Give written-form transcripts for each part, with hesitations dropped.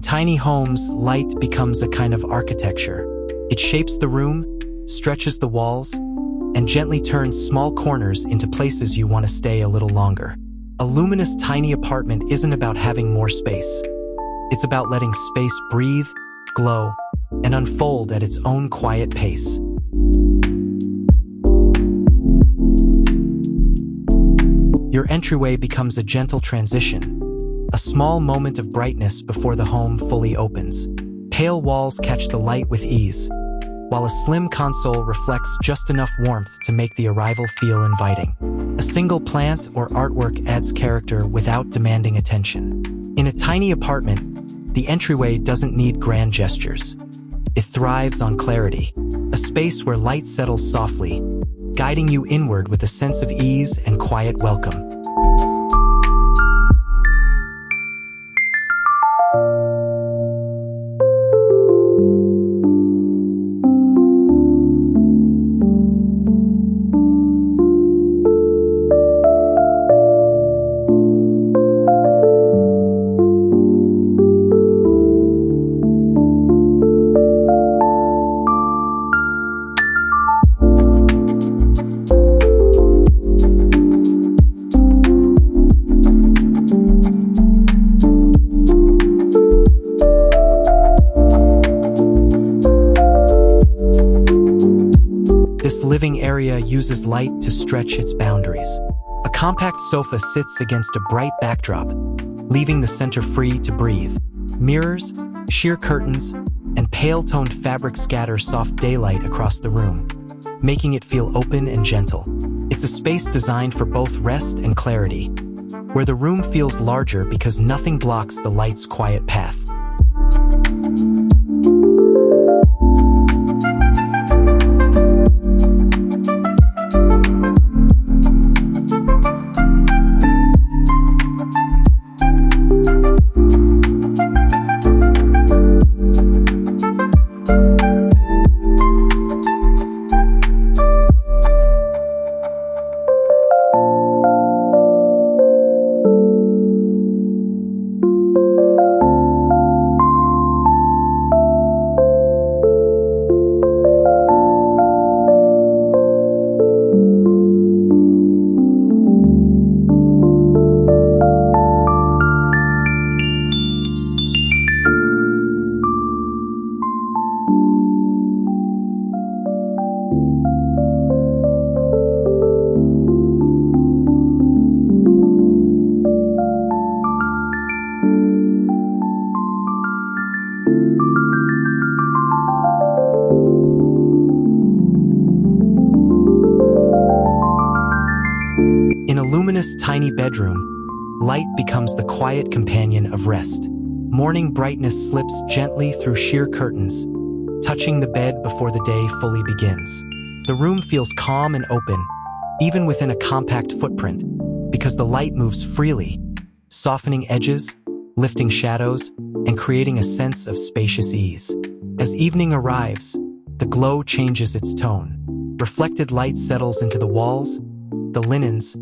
tiny homes, light becomes a kind of architecture. It shapes the room, stretches the walls, and gently turns small corners into places you want to stay a little longer. A luminous tiny apartment isn't about having more space. It's about letting space breathe, glow, and unfold at its own quiet pace. Your entryway becomes a gentle transition, a small moment of brightness before the home fully opens. Pale walls catch the light with ease, while a slim console reflects just enough warmth to make the arrival feel inviting. A single plant or artwork adds character without demanding attention. In a tiny apartment, the entryway doesn't need grand gestures. It thrives on clarity, a space where light settles softly, guiding you inward with a sense of ease and quiet welcome. This living area uses light to stretch its boundaries. A compact sofa sits against a bright backdrop, leaving the center free to breathe. Mirrors, sheer curtains, and pale-toned fabric scatter soft daylight across the room, making it feel open and gentle. It's a space designed for both rest and clarity, where the room feels larger because nothing blocks the light's quiet path. In a luminous tiny bedroom, light becomes the quiet companion of rest. Morning brightness slips gently through sheer curtains, touching the bed before the day fully begins. The room feels calm and open, even within a compact footprint, because the light moves freely, softening edges, lifting shadows, and creating a sense of spacious ease. As evening arrives, the glow changes its tone. Reflected light settles into the walls, the linens,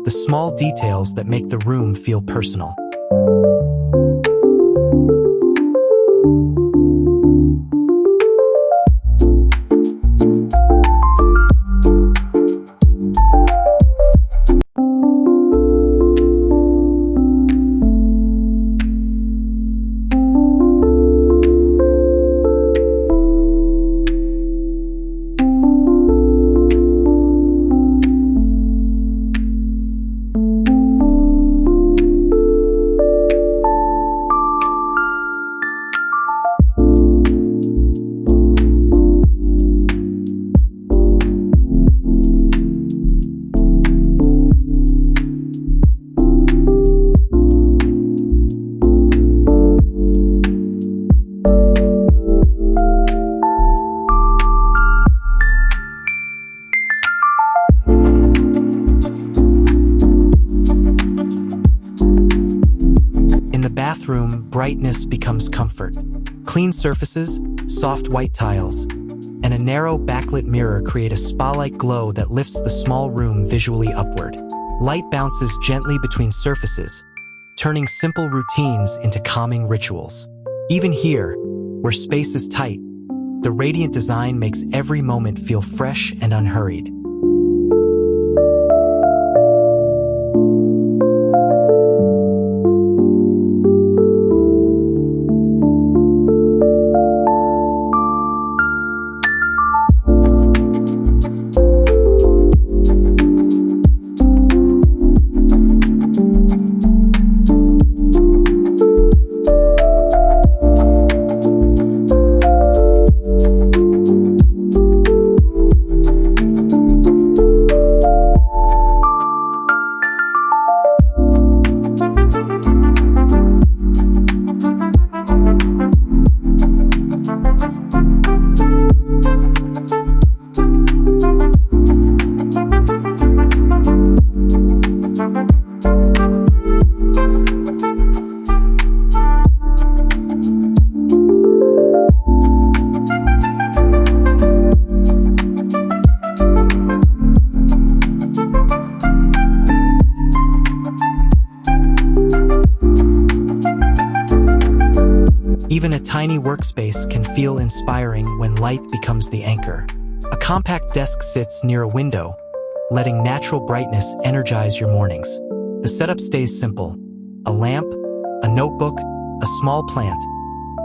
the small details that make the room feel personal. Bathroom, brightness becomes comfort. Clean surfaces, soft white tiles, and a narrow backlit mirror create a spa-like glow that lifts the small room visually upward. Light bounces gently between surfaces, turning simple routines into calming rituals. Even here, where space is tight, the radiant design makes every moment feel fresh and unhurried. Even a tiny workspace can feel inspiring when light becomes the anchor. A compact desk sits near a window, letting natural brightness energize your mornings. The setup stays simple: a lamp, a notebook, a small plant.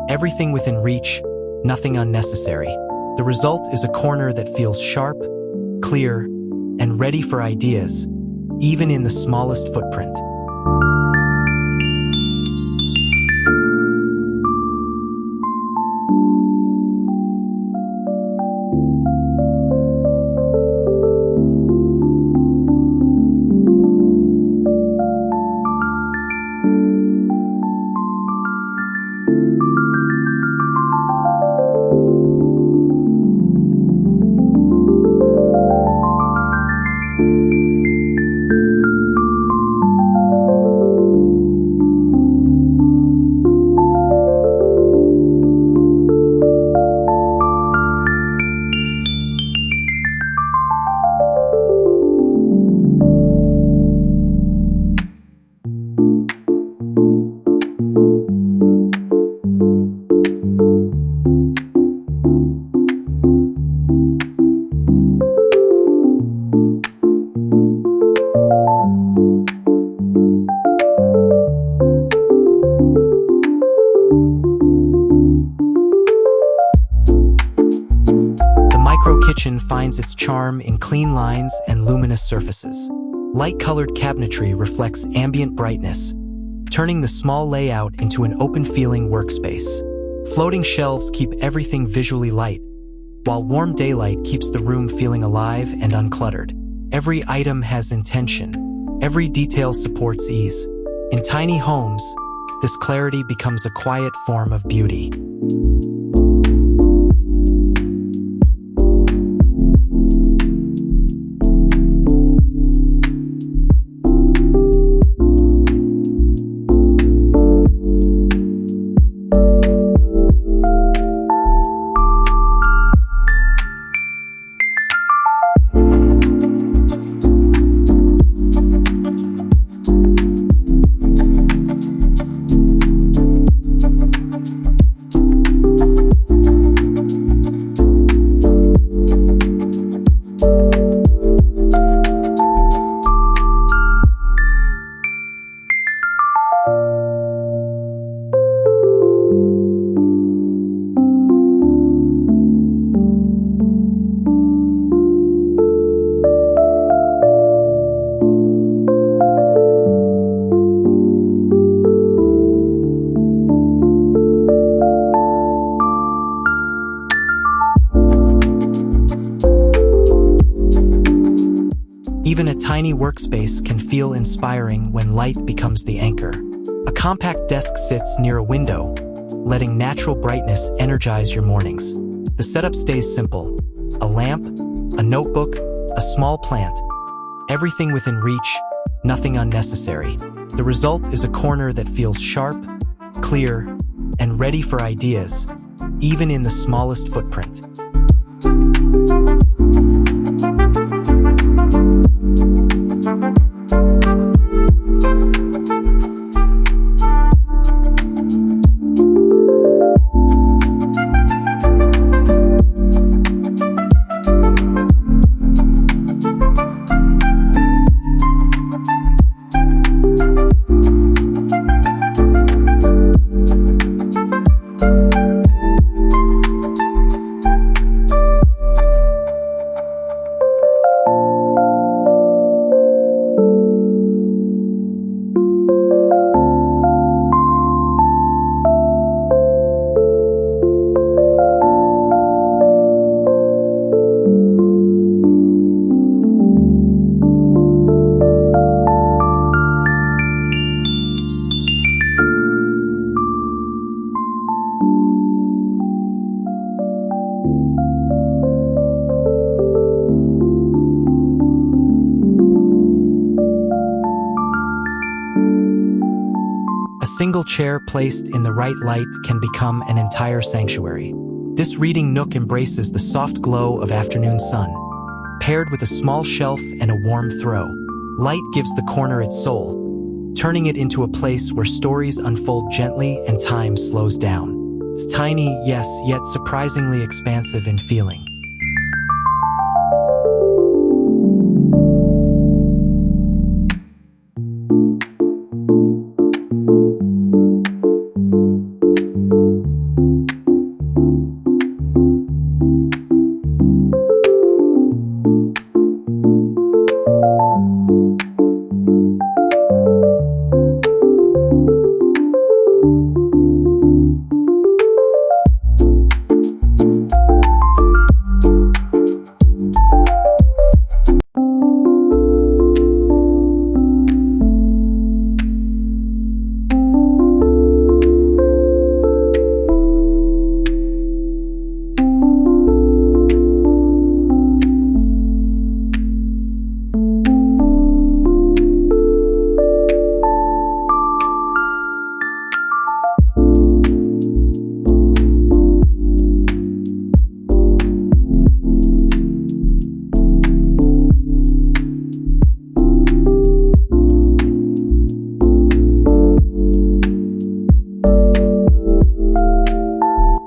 Everything within reach, nothing unnecessary. The result is a corner that feels sharp, clear, and ready for ideas, even in the smallest footprint. Kitchen finds its charm in clean lines and luminous surfaces. Light-colored cabinetry reflects ambient brightness, turning the small layout into an open-feeling workspace. Floating shelves keep everything visually light, while warm daylight keeps the room feeling alive and uncluttered. Every item has intention. Every detail supports ease. In tiny homes, this clarity becomes a quiet form of beauty. Even a tiny workspace can feel inspiring when light becomes the anchor. A compact desk sits near a window, letting natural brightness energize your mornings. The setup stays simple: a lamp, a notebook, a small plant. Everything within reach, nothing unnecessary. The result is a corner that feels sharp, clear, and ready for ideas, even in the smallest footprint. A single chair placed in the right light can become an entire sanctuary. This reading nook embraces the soft glow of afternoon sun, paired with a small shelf and a warm throw. Light gives the corner its soul, turning it into a place where stories unfold gently and time slows down. It's tiny, yes, yet surprisingly expansive in feeling.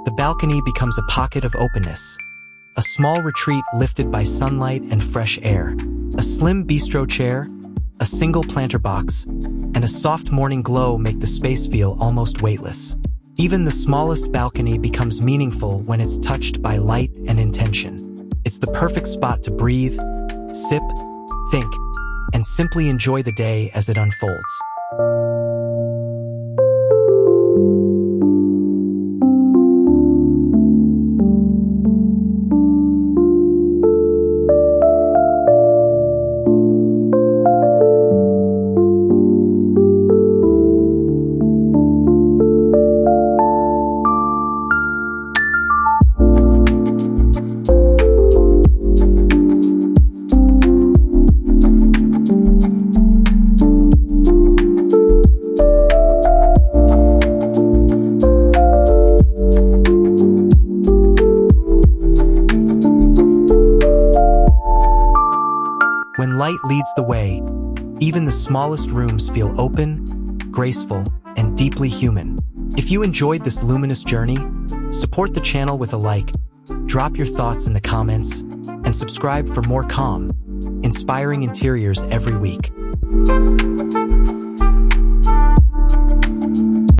The balcony becomes a pocket of openness, a small retreat lifted by sunlight and fresh air. A slim bistro chair, a single planter box, and a soft morning glow make the space feel almost weightless. Even the smallest balcony becomes meaningful when it's touched by light and intention. It's the perfect spot to breathe, sip, think, and simply enjoy the day as it unfolds. When light leads the way, even the smallest rooms feel open, graceful, and deeply human. If you enjoyed this luminous journey, support the channel with a like, drop your thoughts in the comments, and subscribe for more calm, inspiring interiors every week.